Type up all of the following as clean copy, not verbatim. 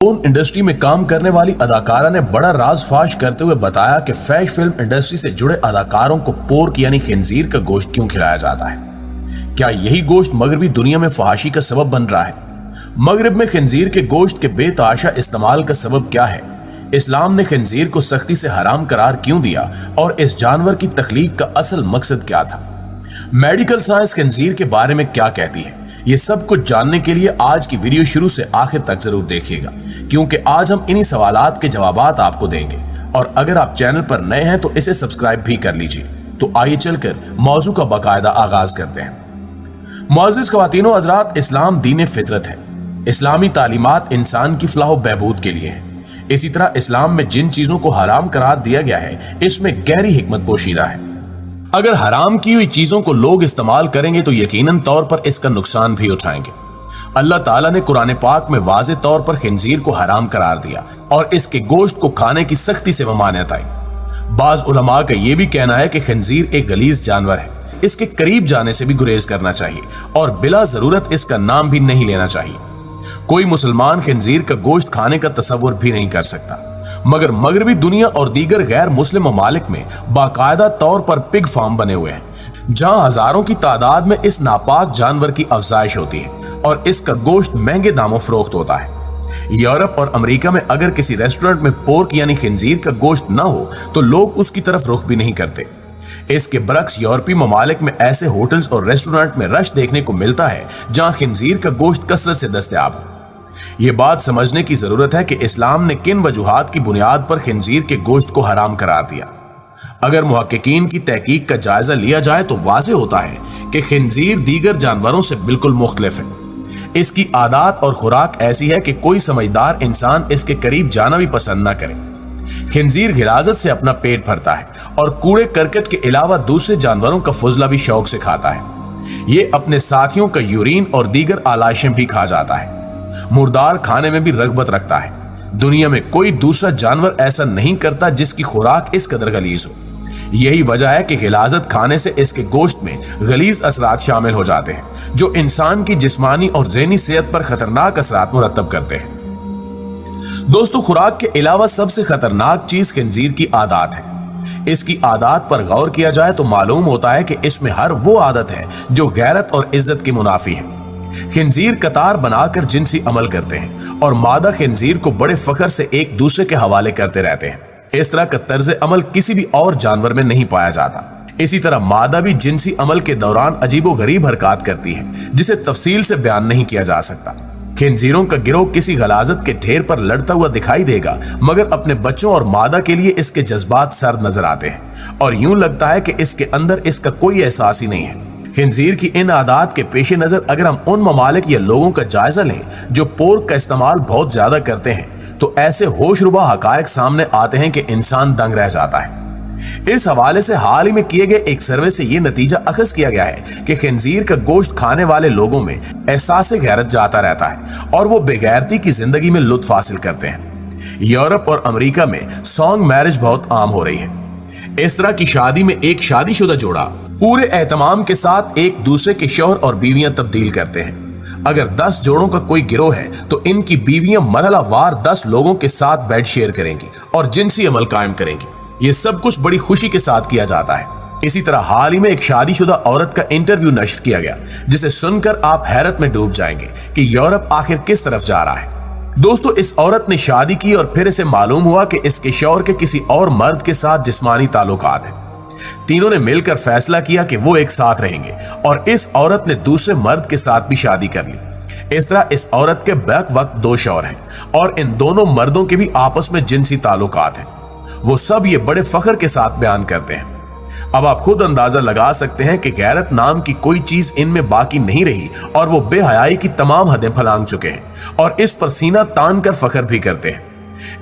Film industry में काम करने वाली अदाकारा ने बड़ा राज फाश करते हुए बताया कि फैश फिल्म इंडस्ट्री से जुड़े अदाकारों को पोर्क यानी खिंजीर का गोश्त क्यों खिलाया जाता है। क्या यही गोश्त मगरबी दुनिया में फहाशी का सबब बन रहा है? मगरब में खिंजीर के गोश्त के बेतहाशा इस्तेमाल का सबब क्या है? इस्लाम ने खिंजीर को सख्ती से हराम करार क्यों दिया और इस जानवर की तख्लीक का असल मकसद क्या था? मेडिकल साइंस खिंजीर के बारे में क्या कहती है? ये सब कुछ जानने के लिए आज की वीडियो शुरू से आखिर तक जरूर देखिएगा, क्योंकि आज हम इन्हीं सवालात के जवाबात आपको देंगे। और अगर आप चैनल पर नए हैं तो इसे सब्सक्राइब भी कर लीजिए। तो आइए चलकर मौजू का बाकायदा आगाज करते हैं। मुअज़्ज़िज़ ख़वातीनो हज़रात, इस्लाम दीन फितरत है। इस्लामी तालीमात इंसान की फलाह बहबूद के लिए है। इसी तरह इस्लाम में जिन चीजों को हराम करार दिया गया है, इसमें गहरी हिकमत पोशीदा है। अगर हराम की हुई चीजों को लोग इस्तेमाल करेंगे तो यकीनन तौर पर इसका नुकसान भी उठाएंगे। अल्लाह ताला ने कुरान पाक में वाज़े तौर पर खिंजीर को हराम करार दिया और इसके गोश्त को खाने की सख्ती से ममानियत आई। बाज उलमा का यह भी कहना है कि खिंजीर एक गलीज जानवर है, इसके करीब जाने से भी गुरेज करना चाहिए और बिला जरूरत इसका नाम भी नहीं लेना चाहिए। कोई मुसलमान खिंजीर का गोश्त खाने का तसव्वुर भी नहीं कर सकता, मगर मगरबी दुनिया और दीगर गैर मुस्लिम ममालिक में बाकायदा तौर पर पिग फार्म बने हुए हैं, जहां हजारों की तादाद में इस नापाक जानवर की अफजाइश होती है और इसका गोश्त महंगे दामों फरोख्त होता है। यूरोप और अमेरिका में अगर किसी रेस्टोरेंट में पोर्क यानी खिंजीर का गोश्त न हो तो लोग उसकी तरफ रुख भी नहीं करते। इसके बरक्स यूरोपीय ममालिक में ऐसे होटल्स और रेस्टोरेंट में रश देखने को मिलता है जहां खिंजीर का गोश्त कसरत से दस्तयाब हो। ये बात समझने की जरूरत है कि इस्लाम ने किन वजूहात की बुनियाद पर खिंजीर के गोश्त को हराम करार दिया। अगर मुहक्किकीन की तहकीक का जायजा लिया जाए तो वाज़ेह होता है कि खिंजीर दीगर जानवरों से बिल्कुल मुख्तलिफ है। इसकी आदत और खुराक ऐसी है कि कोई समझदार इंसान इसके करीब जाना भी पसंद ना करे। खिंजीर गिराजत से अपना पेट भरता है और कूड़े करकट के अलावा दूसरे जानवरों का फुजला भी शौक से खाता है। ये अपने साथियों का यूरिन और दीगर आलाइशें भी खा जाता है। मुर्दार खाने में भी रगबत रखता है। दुनिया में कोई दूसरा जानवर ऐसा नहीं करता जिसकी खुराक इस कदर गलीज हो। यही वजह है कि गिलाजत खाने से इसके गोश्त में गलीज असरात शामिल हो जाते हैं, जो इंसान की जिस्मानी और ज़हनी सेहत पर खतरनाक असरात मुरतब करते हैं। दोस्तों, खुराक के अलावा सबसे खतरनाक चीज खिंजीर की आदत है। इसकी आदत पर गौर किया जाए तो मालूम होता है कि इसमें हर वो आदत है जो गैरत और इज्जत की मुनाफी है। खिंजीर कतार बनाकर जिनसी अमल करते हैं और मादा खिंजीर को बड़े फख्र से एक दूसरे के हवाले करते रहते हैं। इस तरह का तर्ज अमल किसी भी और जानवर में नहीं पाया जाता। इसी तरह मादा भी जिनसी अमल के दौरान अजीबो गरीब हरकत करती है, जिसे तफसील से बयान नहीं किया जा सकता। खिंजीरों का गिरोह किसी गलाजत के ढेर पर लड़ता हुआ दिखाई देगा, मगर अपने बच्चों और मादा के लिए इसके जज्बात सर्द नजर आते हैं और यूं लगता है कि इसके अंदर इसका कोई एहसास ही नहीं है। खिंजीर की इन आदत के पेश नजर अगर हम उन ममालिक या लोगों का जायजा लें जो पोर्क का इस्तेमाल बहुत ज्यादा करते हैं, तो ऐसे होशरुबा हकायक सामने आते हैं कि इंसान दंग रह जाता है। इस हवाले से हाल ही में किए गए एक सर्वे से यह नतीजा अखज़ किया गया है कि खिंजीर का गोश्त खाने वाले लोगों में एहसास गैरत जाता रहता है और वो बेगैरती की जिंदगी में लुत्फ हासिल करते हैं। यूरोप और अमेरिका में सॉन्ग मैरिज बहुत आम हो रही है। इस तरह की शादी में एक शादीशुदा जोड़ा पूरे एहतमाम के साथ एक दूसरे के शौहर और बीवियां तब्दील करते हैं। अगर 10 जोड़ों का कोई गिरोह है तो इनकी बीवियां मरहलावार 10 लोगों के साथ बेड शेयर करेंगी और जिनसी अमल कायम करेंगी। ये सब कुछ बड़ी खुशी के साथ किया जाता है। इसी तरह हाल ही में एक शादीशुदा औरत का इंटरव्यू नश्र किया गया, जिसे सुनकर आप हैरत में डूब जाएंगे कि यूरोप आखिर किस तरफ जा रहा है। दोस्तों, इस औरत ने शादी की और फिर इसे मालूम हुआ कि इसके शौहर के किसी और मर्द के साथ जिस्मानी ताल्लुकात हैं। तीनों ने मिलकर फैसला किया कि वो एक साथ रहेंगे और इस औरत ने दूसरे मर्द के साथ भी शादी कर ली। इस तरह इस औरत के बैक वक्त 2 शौहर हैं और इन दोनों मर्दों के भी आपस में जिनसी ताल्लुकात हैं। वो सब ये बड़े फख्र के साथ बयान करते हैं। अब आप खुद अंदाजा लगा सकते हैं कि गैरत नाम की कोई चीज इनमें बाकी नहीं रही और वो बेहयाई की तमाम हदें फलांग चुके हैं और इस पर सीना तान कर फख्र भी करते हैं।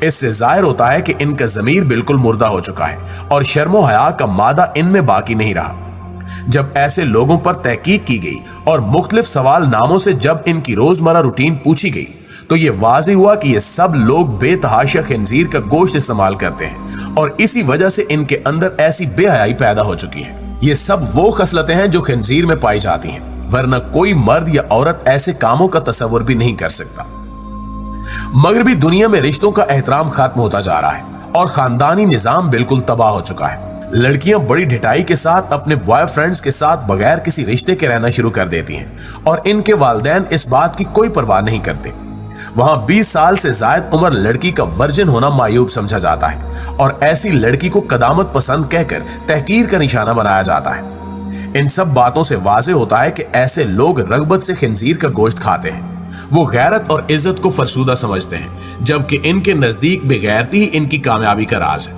इससे जाहिर होता है कि इनका जमीर बिल्कुल मुर्दा हो चुका है और शर्मो हया का मादा इनमें बाकी नहीं रहा। जब ऐसे लोगों पर तहकीक की गई और मुख्तलिफ सवाल नामों से जब इनकी रोजमर्रा रूटीन पूछी गई, तो ये वाज़ेह हुआ कि ये सब लोग बेतहाशा खिंजीर का गोश्त इस्तेमाल करते हैं और इसी वजह से इनके अंदर ऐसी बेहयाई पैदा हो चुकी है। ये सब वो खसलतें हैं जो खिंजीर में पाई जाती हैं, वरना कोई मर्द या औरत ऐसे कामों का तसव्वुर भी नहीं कर सकता। मगरबी दुनिया में रिश्तों का एहतराम खत्म होता जा रहा है और खानदानी निजाम बिल्कुल तबाह हो चुका है। लड़कियां बड़ी ढिठाई के साथ अपने बॉयफ्रेंड्स के साथ बगैर किसी रिश्ते के रहना शुरू कर देती हैं और इनके वालिदैन इस बात की कोई परवाह नहीं करते। वहां 20 साल से ज्यादा उम्र लड़की का वर्जिन होना मायूब समझा जाता है और ऐसी लड़की को कदामत पसंद कहकर तहकीर का निशाना बनाया जाता है। इन सब बातों से वाज़ेह होता है कि ऐसे लोग रगबत से खिंजीर का गोश्त खाते हैं। वो गैरत और इज्जत को फरसूदा समझते हैं, जबकि इनके नजदीक बेगैरती ही इनकी कामयाबी का राज है।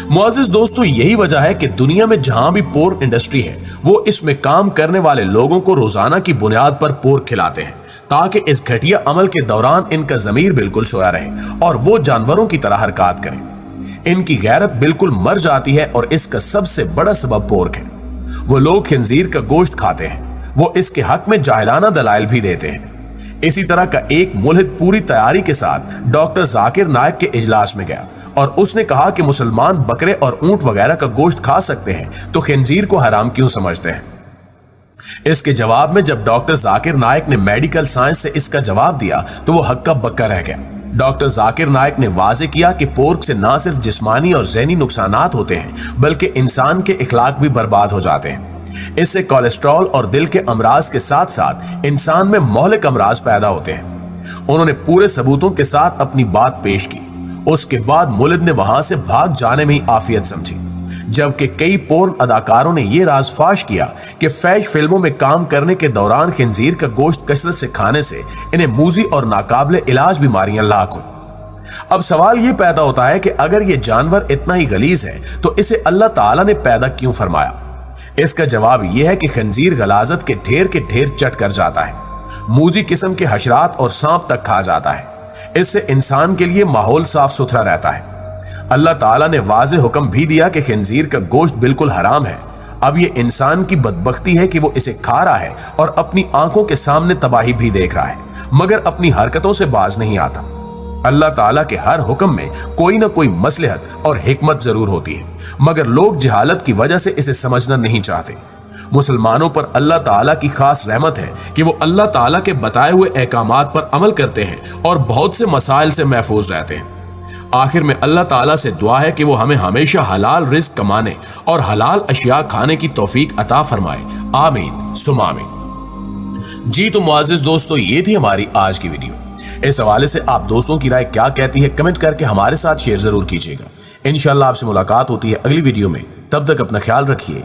मुअज़्ज़िज़ दोस्तों, यही वजह है कि दुनिया में जहां भी पोर्न इंडस्ट्री है, वो इसमें काम करने वाले लोगों को रोजाना की बुनियाद पर पोर्क खिलाते हैं ताकि इस घटिया अमल के दौरान इनका ज़मीर बिल्कुल सोया रहे और वो जानवरों की तरह हरकत करें। इनकी गैरत बिल्कुल मर जाती है और इसका सबसे बड़ा सबब पोर्क है। वो लोग खिंजीर का गोश्त खाते हैं, वो इसके हक में जाहिलाना दलाइल भी देते हैं। इसी तरह का एक मुल्हिद पूरी तैयारी के साथ डॉक्टर जाकिर नायक के इजलास में गया और उसने कहा कि मुसलमान बकरे और ऊंट वगैरह का गोश्त खा सकते हैं तो खिंजीर को हराम क्यों समझते हैं। इसके जवाब में जब डॉक्टर जाकिर नायक ने मेडिकल साइंस से इसका जवाब दिया तो वो हक्का बक्का रह गया। डॉक्टर जाकिर नायक ने वाजे किया कि पोर्क से ना सिर्फ जिस्मानी और ज़हनी नुकसानात होते हैं बल्कि इंसान के इखलाक भी बर्बाद हो जाते हैं। इससे कोलेस्ट्रॉल और दिल के अमराज के साथ साथ इंसान में मोहलिक अमराज पैदा होते हैं। उन्होंने पूरे सबूतों के साथ अपनी बात पेश की। उसके बाद मुल्हिद ने वहां से भाग जाने में ही आफियत समझी, जबकि कई पोर्न अदाकारों ने यह राज फाश किया कि फैश फिल्मों में काम करने के दौरान खिंजीर का गोश्त कसरत से खाने से इन्हें मूजी और नाकाबिले इलाज बीमारियां लाक हुई। अब सवाल यह पैदा होता है कि अगर यह जानवर इतना ही गलीज है तो इसे अल्लाह ताला ने पैदा क्यों फरमाया। इसका जवाब यह है कि खंजीर गलाजत के ढेर चट कर जाता है, मूजी किस्म के हशरात और सांप तक खा जाता है। इससे इंसान के लिए माहौल साफ सुथरा रहता है। अल्लाह ताला ने वाज़ेह हुक्म भी दिया कि खिंजीर का गोश्त बिल्कुल हराम है। अब ये इंसान की बदबख्ती है कि वो इसे खा रहा है और अपनी आंखों के सामने तबाही भी देख रहा है, मगर अपनी हरकतों से बाज नहीं आता। अल्लाह ताला के हर हुक्म में कोई ना कोई मसलहत और हिकमत जरूर होती है, मगर लोग जहालत की वजह से इसे समझना नहीं चाहते। मुसलमानों पर अल्लाह ताला की खास रहमत है कि वो अल्लाह ताला के बताए हुए अहकामात पर अमल करते हैं और बहुत से मसाइल से महफूज रहते हैं। आखिर में अल्लाह ताला से दुआ है कि वो हमें हमेशा हलाल रिज़्क कमाने और हलाल अशिया खाने की तौफीक अता फरमाए। आमीन सुम आमीन। जी तो मुअज़्ज़िज़ दोस्तों, ये थी हमारी आज की वीडियो। इस हवाले से आप दोस्तों की राय क्या कहती है कमेंट करके हमारे साथ शेयर जरूर कीजिएगा। इंशाअल्लाह आपसे मुलाकात होती है अगली वीडियो में। तब तक अपना ख्याल रखिए।